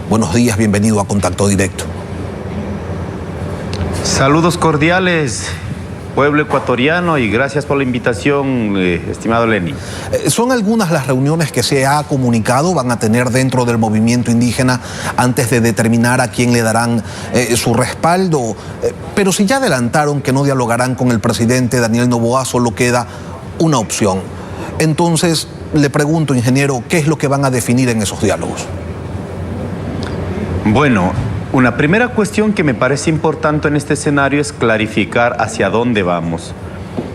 Buenos días, bienvenido a Contacto Directo. Saludos cordiales, pueblo ecuatoriano, y gracias por la invitación, estimado Lenny. Son algunas las reuniones que se ha comunicado van a tener dentro del movimiento indígena antes de determinar a quién le darán su respaldo. Pero si ya adelantaron que no dialogarán con el presidente Daniel Noboa, solo queda una opción. Entonces, le pregunto, ingeniero, ¿qué es lo que van a definir en esos diálogos? Bueno, una primera cuestión que me parece importante en este escenario es clarificar hacia dónde vamos.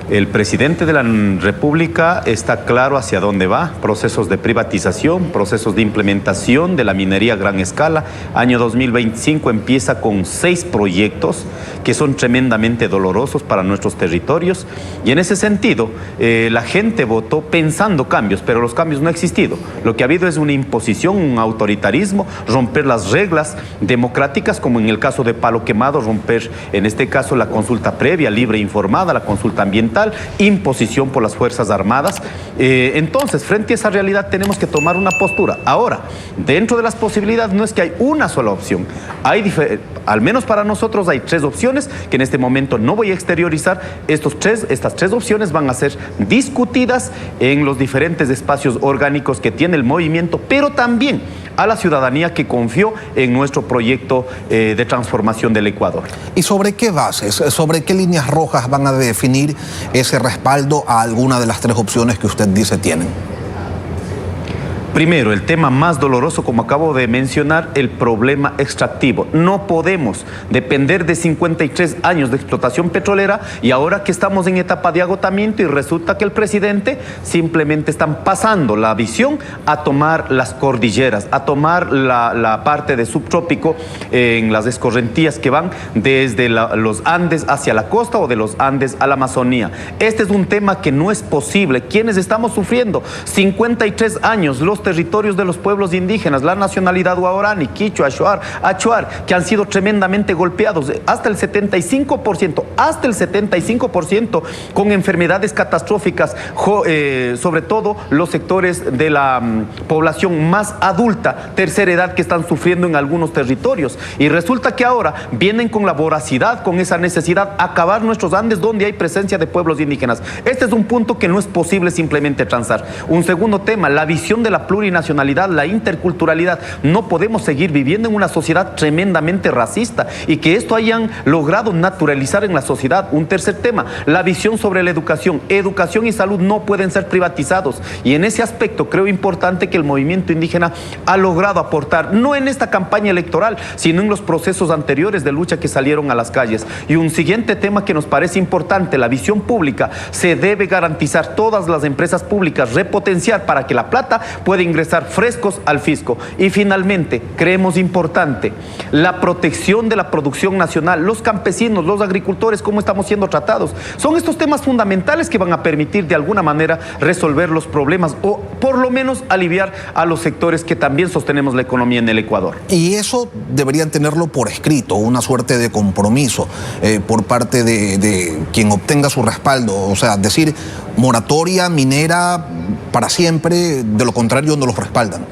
El presidente de la República está claro hacia dónde va: procesos de privatización, procesos de implementación de la minería a gran escala. Año 2025 empieza con 6 proyectos que son tremendamente dolorosos para nuestros territorios, y en ese sentido la gente votó pensando cambios, pero los cambios no han existido. Lo que ha habido es una imposición, un autoritarismo, romper las reglas democráticas, como en el caso de Palo Quemado, romper en este caso la consulta previa, libre e informada, la consulta ambiental, imposición por las Fuerzas Armadas. Entonces, frente a esa realidad tenemos que tomar una postura. Ahora, dentro de las posibilidades no es que hay una sola opción, al menos para nosotros hay 3 opciones que en este momento no voy a exteriorizar. Estas 3 opciones van a ser discutidas en los diferentes espacios orgánicos que tiene el movimiento, pero también a la ciudadanía que confió en nuestro proyecto de transformación del Ecuador. ¿Y sobre qué bases, sobre qué líneas rojas van a definir ese respaldo a alguna de las 3 opciones que usted dice tienen? Primero, el tema más doloroso, como acabo de mencionar, el problema extractivo. No podemos depender de 53 años de explotación petrolera, y ahora que estamos en etapa de agotamiento y resulta que el presidente simplemente están pasando la visión a tomar las cordilleras, a tomar la parte de subtrópico en las escorrentías que van desde los Andes hacia la costa o de los Andes a la Amazonía. Este es un tema que no es posible. ¿Quiénes estamos sufriendo? 53 años, los territorios de los pueblos indígenas, la nacionalidad guaraní, quichua, achuar, que han sido tremendamente golpeados, hasta el 75%, con enfermedades catastróficas, sobre todo los sectores de la población más adulta, tercera edad, que están sufriendo en algunos territorios. Y resulta que ahora vienen con la voracidad, con esa necesidad, acabar nuestros Andes donde hay presencia de pueblos indígenas. Este es un punto que no es posible simplemente transar. Un segundo tema, la visión de la plurinacionalidad, la interculturalidad. No podemos seguir viviendo en una sociedad tremendamente racista y que esto hayan logrado naturalizar en la sociedad. Un tercer tema, la visión sobre la educación. Educación y salud no pueden ser privatizados, y en ese aspecto creo importante que el movimiento indígena ha logrado aportar, no en esta campaña electoral, sino en los procesos anteriores de lucha que salieron a las calles. Y un siguiente tema que nos parece importante, la visión pública. Se debe garantizar todas las empresas públicas, repotenciar para que la plata pueda ingresar frescos al fisco. Y finalmente, creemos importante la protección de la producción nacional, los campesinos, los agricultores, cómo estamos siendo tratados. Son estos temas fundamentales que van a permitir de alguna manera resolver los problemas, o por lo menos aliviar a los sectores que también sostenemos la economía en el Ecuador. Y eso deberían tenerlo por escrito, una suerte de compromiso por parte de quien obtenga su respaldo, o sea, decir moratoria minera para siempre, de lo contrario no los respaldan.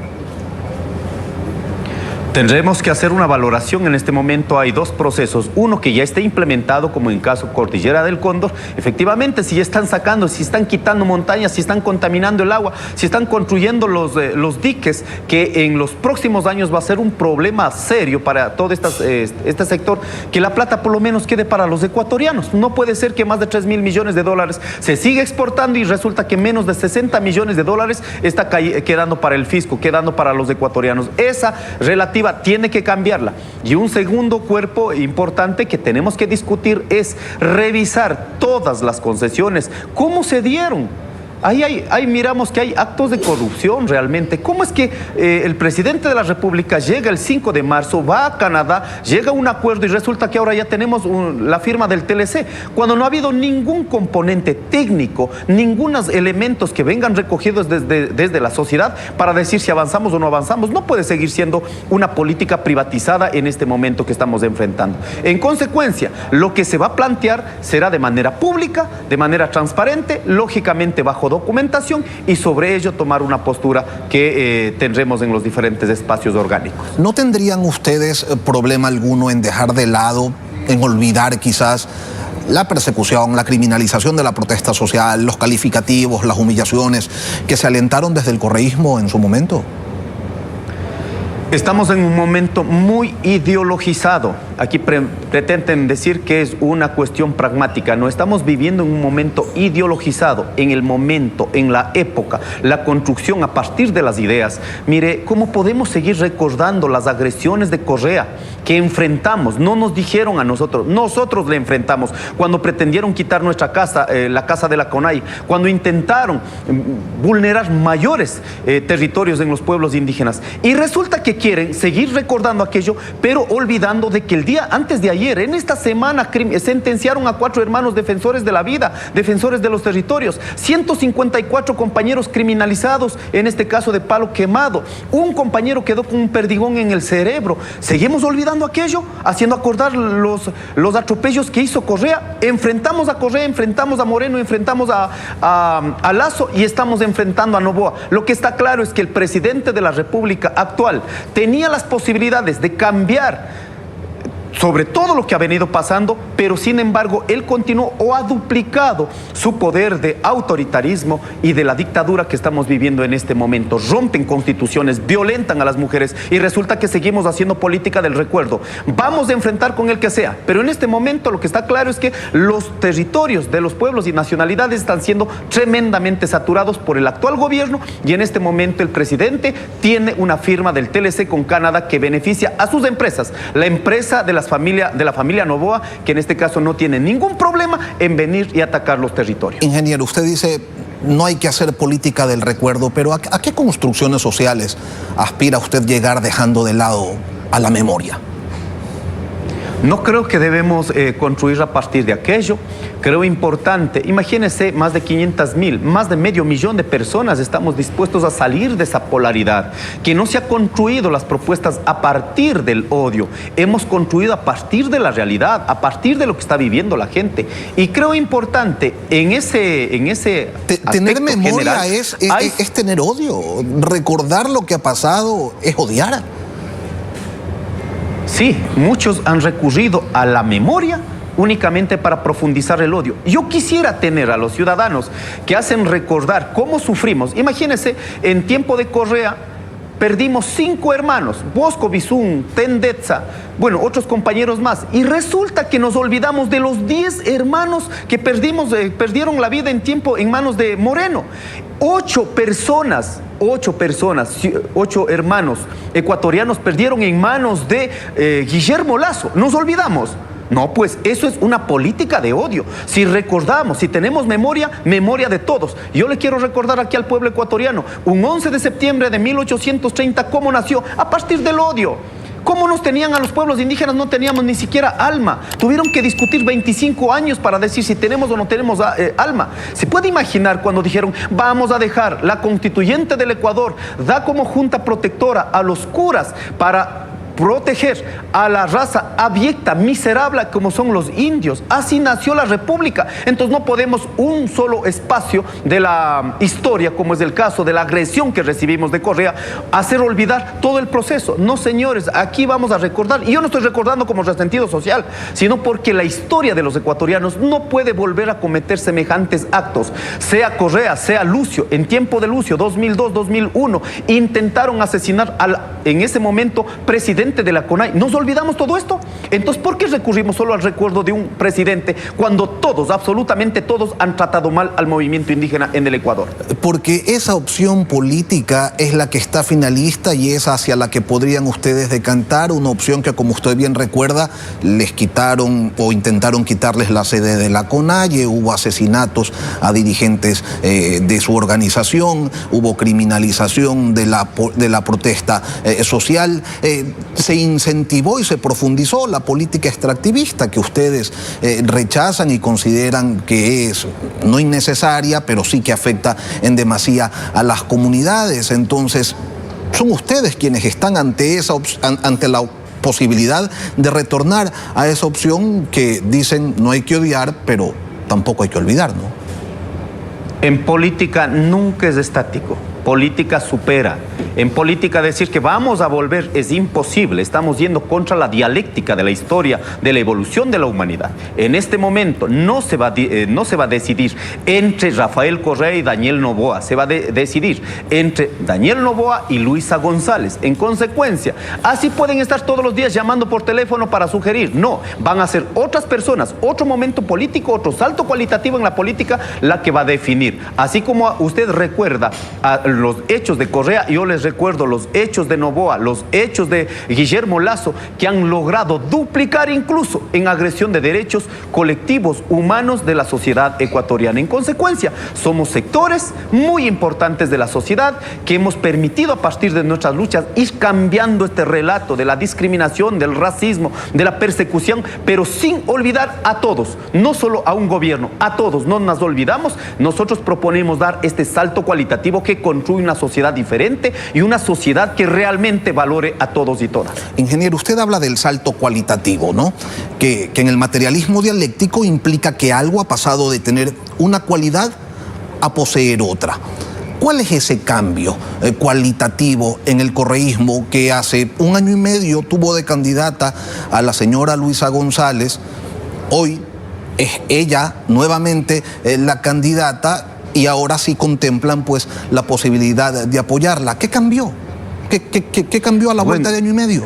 Tendremos que hacer una valoración. En este momento hay 2 procesos. Uno que ya está implementado, como en caso Cordillera del Cóndor. Efectivamente, si ya están sacando, si están quitando montañas, si están contaminando el agua, si están construyendo los diques, que en los próximos años va a ser un problema serio para todo este sector, que la plata por lo menos quede para los ecuatorianos. No puede ser que más de 3.000 millones de dólares se siga exportando y resulta que menos de 60 millones de dólares está quedando para el fisco, quedando para los ecuatorianos. Esa relativa tiene que cambiarla. Y un segundo cuerpo importante que tenemos que discutir es revisar todas las concesiones, cómo se dieron. Ahí miramos que hay actos de corrupción realmente. ¿Cómo es que el presidente de la República llega el 5 de marzo, va a Canadá, llega a un acuerdo y resulta que ahora ya tenemos la firma del TLC, cuando no ha habido ningún componente técnico, ningunos elementos que vengan recogidos desde la sociedad para decir si avanzamos o no avanzamos? No puede seguir siendo una política privatizada en este momento que estamos enfrentando. En consecuencia, lo que se va a plantear será de manera pública, de manera transparente, lógicamente bajo documentación y sobre ello tomar una postura que tendremos en los diferentes espacios orgánicos. ¿No tendrían ustedes problema alguno en dejar de lado, en olvidar quizás la persecución, la criminalización de la protesta social, los calificativos, las humillaciones que se alentaron desde el correísmo en su momento? Estamos en un momento muy ideologizado. Aquí pretenden decir que es una cuestión pragmática. No, estamos viviendo en un momento ideologizado, en el momento, en la época, la construcción a partir de las ideas. Mire, ¿cómo podemos seguir recordando las agresiones de Correa que enfrentamos? No nos dijeron a nosotros, nosotros le enfrentamos. Cuando pretendieron quitar nuestra casa, la casa de la CONAI, cuando intentaron vulnerar mayores territorios en los pueblos indígenas. Y resulta que quieren seguir recordando aquello, pero olvidando de que el día antes de ayer, en esta semana, sentenciaron a 4 hermanos defensores de la vida, defensores de los territorios, 154 compañeros criminalizados, en este caso de palo quemado, un compañero quedó con un perdigón en el cerebro. Seguimos olvidando aquello, haciendo acordar los atropellos que hizo Correa. Enfrentamos a Correa, enfrentamos a Moreno, enfrentamos a Lazo y estamos enfrentando a Noboa. Lo que está claro es que el presidente de la República actual tenía las posibilidades de cambiar sobre todo lo que ha venido pasando, pero sin embargo él continuó o ha duplicado su poder de autoritarismo y de la dictadura que estamos viviendo en este momento. Rompen constituciones, violentan a las mujeres y resulta que seguimos haciendo política del recuerdo. Vamos a enfrentar con el que sea, pero en este momento lo que está claro es que los territorios de los pueblos y nacionalidades están siendo tremendamente saturados por el actual gobierno y en este momento el presidente tiene una firma del TLC con Canadá que beneficia a sus empresas, la empresa de la familia Noboa, que en este caso no tiene ningún problema en venir y atacar los territorios. Ingeniero, usted dice no hay que hacer política del recuerdo, pero ¿a qué construcciones sociales aspira usted llegar dejando de lado a la memoria? No creo que debemos construir a partir de aquello. Creo importante, imagínense, más de 500,000, más de medio millón de personas estamos dispuestos a salir de esa polaridad, que no se ha construido las propuestas a partir del odio, hemos construido a partir de la realidad, a partir de lo que está viviendo la gente. Y creo importante, en ese tener memoria general, es tener odio, recordar lo que ha pasado es odiar. Sí, muchos han recurrido a la memoria únicamente para profundizar el odio. Yo quisiera tener a los ciudadanos que hacen recordar cómo sufrimos. Imagínense, en tiempo de Correa perdimos 5 hermanos, Bosco, Bizún, Tendetza, bueno, otros compañeros más. Y resulta que nos olvidamos de los 10 hermanos que perdieron la vida en manos de Moreno. 8 hermanos ecuatorianos perdieron en manos de Guillermo Lazo. Nos olvidamos. No, pues eso es una política de odio. Si recordamos, si tenemos memoria de todos. Yo le quiero recordar aquí al pueblo ecuatoriano, un 11 de septiembre de 1830, ¿cómo nació? A partir del odio. ¿Cómo nos tenían a los pueblos indígenas? No teníamos ni siquiera alma. Tuvieron que discutir 25 años para decir si tenemos o no tenemos alma. ¿Se puede imaginar cuando dijeron vamos a dejar la constituyente del Ecuador, da como junta protectora a los curas para proteger a la raza abyecta, miserable como son los indios? Así nació la República. Entonces no podemos un solo espacio de la historia, como es el caso de la agresión que recibimos de Correa, hacer olvidar todo el proceso. No, señores, aquí vamos a recordar, y yo no estoy recordando como resentido social, sino porque la historia de los ecuatorianos no puede volver a cometer semejantes actos. Sea Correa, sea Lucio, en tiempo de Lucio, 2002, 2001, intentaron asesinar en ese momento presidente de la CONAI. ¿Nos olvidamos todo esto? Entonces, ¿por qué recurrimos solo al recuerdo de un presidente cuando todos, absolutamente todos, han tratado mal al movimiento indígena en el Ecuador? Porque esa opción política es la que está finalista y es hacia la que podrían ustedes decantar, una opción que, como usted bien recuerda, les quitaron o intentaron quitarles la sede de la CONAIE, hubo asesinatos a dirigentes de su organización, hubo criminalización de la protesta social, se incentivó y se profundizó la política extractivista que ustedes rechazan y consideran que es no innecesaria, pero sí que afecta en demasía a las comunidades. Entonces, son ustedes quienes están ante la posibilidad de retornar a esa opción que dicen no hay que odiar, pero tampoco hay que olvidar, ¿no? En política nunca es estático. Política supera. En política decir que vamos a volver es imposible. Estamos yendo contra la dialéctica de la historia, de la evolución de la humanidad. En este momento no se va a decidir entre Rafael Correa y Daniel Noboa. Se va a decidir entre Daniel Noboa y Luisa González. En consecuencia, así pueden estar todos los días llamando por teléfono para sugerir. No, van a ser otras personas, otro momento político, otro salto cualitativo en la política la que va a definir. Así como usted recuerda a los hechos de Correa, yo les recuerdo los hechos de Noboa, los hechos de Guillermo Lasso, que han logrado duplicar incluso en agresión de derechos colectivos humanos de la sociedad ecuatoriana. En consecuencia, somos sectores muy importantes de la sociedad que hemos permitido a partir de nuestras luchas ir cambiando este relato de la discriminación, del racismo, de la persecución, pero sin olvidar a todos, no solo a un gobierno, a todos, no nos olvidamos. Nosotros proponemos dar este salto cualitativo que construye una sociedad diferente y una sociedad que realmente valore a todos y todas. Ingeniero, usted habla del salto cualitativo, ¿no? Que en el materialismo dialéctico implica que algo ha pasado de tener una cualidad a poseer otra. ¿Cuál es ese cambio cualitativo en el correísmo que hace 1 año y medio tuvo de candidata a la señora Luisa González? Hoy es ella nuevamente la candidata y ahora sí contemplan pues la posibilidad de apoyarla. ¿Qué cambió? ¿Qué cambió a la vuelta de año y medio?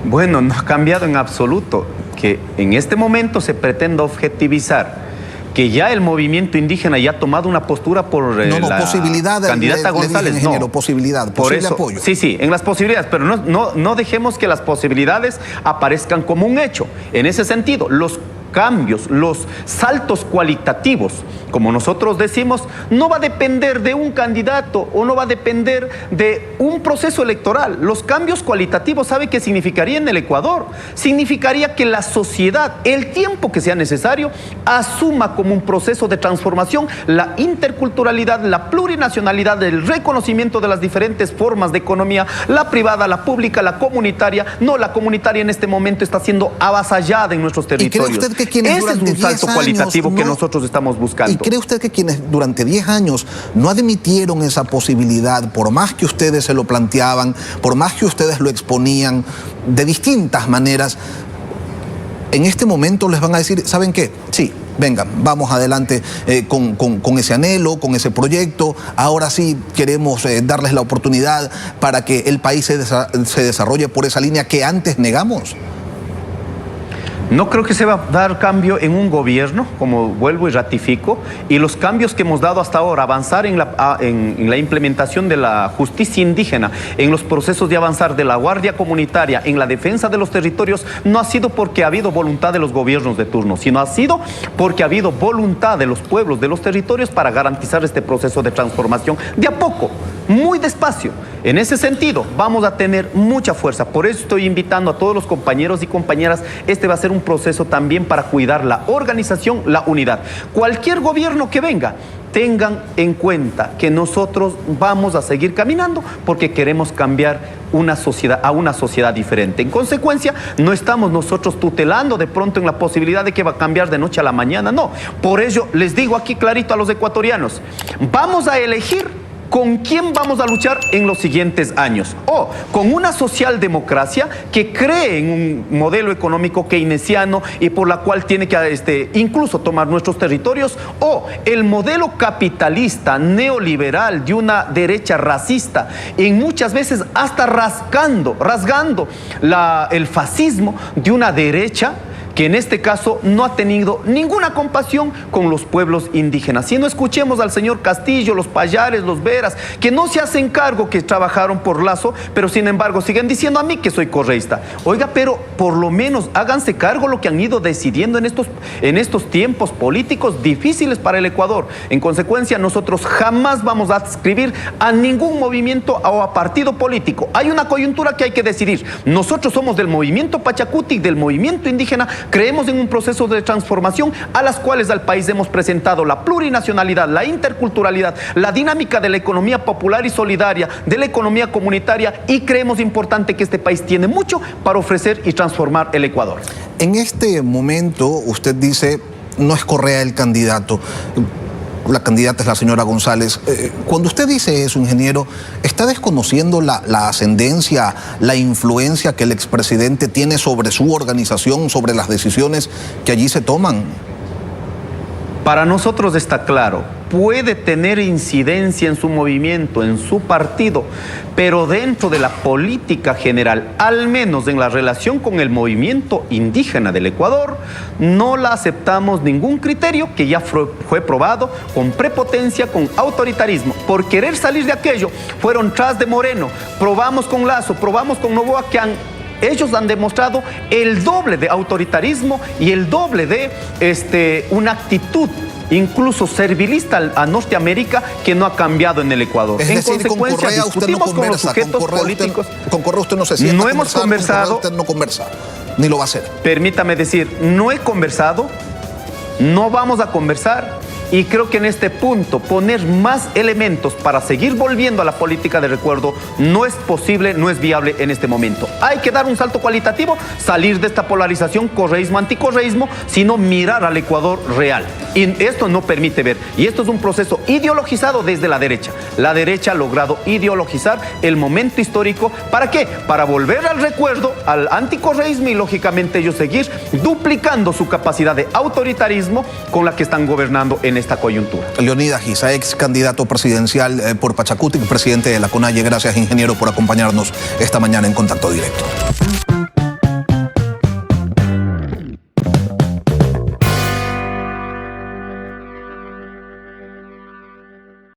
Bueno, no ha cambiado en absoluto. Que en este momento se pretenda objetivizar que ya el movimiento indígena ya ha tomado una postura por la posibilidad, candidata González. Dije, ingeniero, posibilidad, posible apoyo. Sí, en las posibilidades, pero no dejemos que las posibilidades aparezcan como un hecho. En ese sentido, los cambios, los saltos cualitativos, como nosotros decimos, no va a depender de un candidato o no va a depender de un proceso electoral. Los cambios cualitativos, ¿sabe qué significaría en el Ecuador? Significaría que la sociedad, el tiempo que sea necesario, asuma como un proceso de transformación la interculturalidad, la plurinacionalidad, el reconocimiento de las diferentes formas de economía, la privada, la pública, la comunitaria. No, la comunitaria en este momento está siendo avasallada en nuestros territorios. ¿Y cree usted que quienes ese durante es un salto 10 cualitativo años que nosotros estamos buscando? ¿Y cree usted que quienes durante 10 años no admitieron esa posibilidad, por más que ustedes se lo planteaban, por más que ustedes lo exponían de distintas maneras, en este momento les van a decir, ¿saben qué? Sí, vengan, vamos adelante con ese anhelo, con ese proyecto. Ahora sí queremos darles la oportunidad para que el país se desarrolle por esa línea que antes negamos. No creo que se va a dar cambio en un gobierno, como vuelvo y ratifico, y los cambios que hemos dado hasta ahora, avanzar en la implementación de la justicia indígena, en los procesos de avanzar de la guardia comunitaria, en la defensa de los territorios, no ha sido porque ha habido voluntad de los gobiernos de turno, sino ha sido porque ha habido voluntad de los pueblos, de los territorios para garantizar este proceso de transformación de a poco, muy despacio. En ese sentido, vamos a tener mucha fuerza. Por eso estoy invitando a todos los compañeros y compañeras. Este va a ser un proceso también para cuidar la organización, la unidad. Cualquier gobierno que venga, tengan en cuenta que nosotros vamos a seguir caminando porque queremos cambiar una sociedad a una sociedad diferente. En consecuencia, no estamos nosotros tutelando de pronto en la posibilidad de que va a cambiar de noche a la mañana. No. Por ello, les digo aquí clarito a los ecuatorianos, vamos a elegir ¿con quién vamos a luchar en los siguientes años? O con una socialdemocracia que cree en un modelo económico keynesiano y por la cual tiene que incluso tomar nuestros territorios, o el modelo capitalista neoliberal de una derecha racista, en muchas veces hasta rasgando el fascismo de una derecha que en este caso no ha tenido ninguna compasión con los pueblos indígenas. Si no, escuchemos al señor Castillo, los Payares, los Veras, que no se hacen cargo que trabajaron por Lasso, pero sin embargo siguen diciendo a mí que soy correísta. Oiga, pero por lo menos háganse cargo lo que han ido decidiendo en estos tiempos políticos difíciles para el Ecuador. En consecuencia, nosotros jamás vamos a adscribir a ningún movimiento o a partido político. Hay una coyuntura que hay que decidir. Nosotros somos del movimiento Pachacuti, del movimiento indígena. Creemos en un proceso de transformación a las cuales al país hemos presentado la plurinacionalidad, la interculturalidad, la dinámica de la economía popular y solidaria, de la economía comunitaria, y creemos importante que este país tiene mucho para ofrecer y transformar el Ecuador. En este momento usted dice, no es Correa el candidato. la candidata es la señora González. Cuando usted dice eso, ingeniero, ¿está desconociendo la ascendencia, la influencia que el expresidente tiene sobre su organización, sobre las decisiones que allí se toman? Para nosotros está claro, puede tener incidencia en su movimiento, en su partido, pero dentro de la política general, al menos en la relación con el movimiento indígena del Ecuador, no la aceptamos ningún criterio que ya fue probado con prepotencia, con autoritarismo. Por querer salir de aquello, fueron tras de Moreno, probamos con Lasso, probamos con Noboa, ellos han demostrado el doble de autoritarismo y el doble de una actitud incluso servilista a Norteamérica que no ha cambiado en el Ecuador. Es decir, en consecuencia, con Correa usted no discutimos con los conversa, sujetos políticos. con Correa usted no se sienta No hemos conversado. Con Correa usted no conversa, ni lo va a hacer. Permítame decir, no he conversado, no vamos a conversar. Y creo que en este punto poner más elementos para seguir volviendo a la política de recuerdo no es posible, no es viable en este momento. Hay que dar un salto cualitativo, salir de esta polarización correísmo-anticorreísmo, sino mirar al Ecuador real. Y esto no permite ver. Y esto es un proceso ideologizado desde la derecha. La derecha ha logrado ideologizar el momento histórico. ¿Para qué? Para volver al recuerdo, al anticorreísmo y lógicamente ellos seguir duplicando su capacidad de autoritarismo con la que están gobernando en esta coyuntura. Leonidas Giza, ex candidato presidencial por Pachacutic, presidente de la CONAIE. Gracias, ingeniero, por acompañarnos esta mañana en Contacto Directo.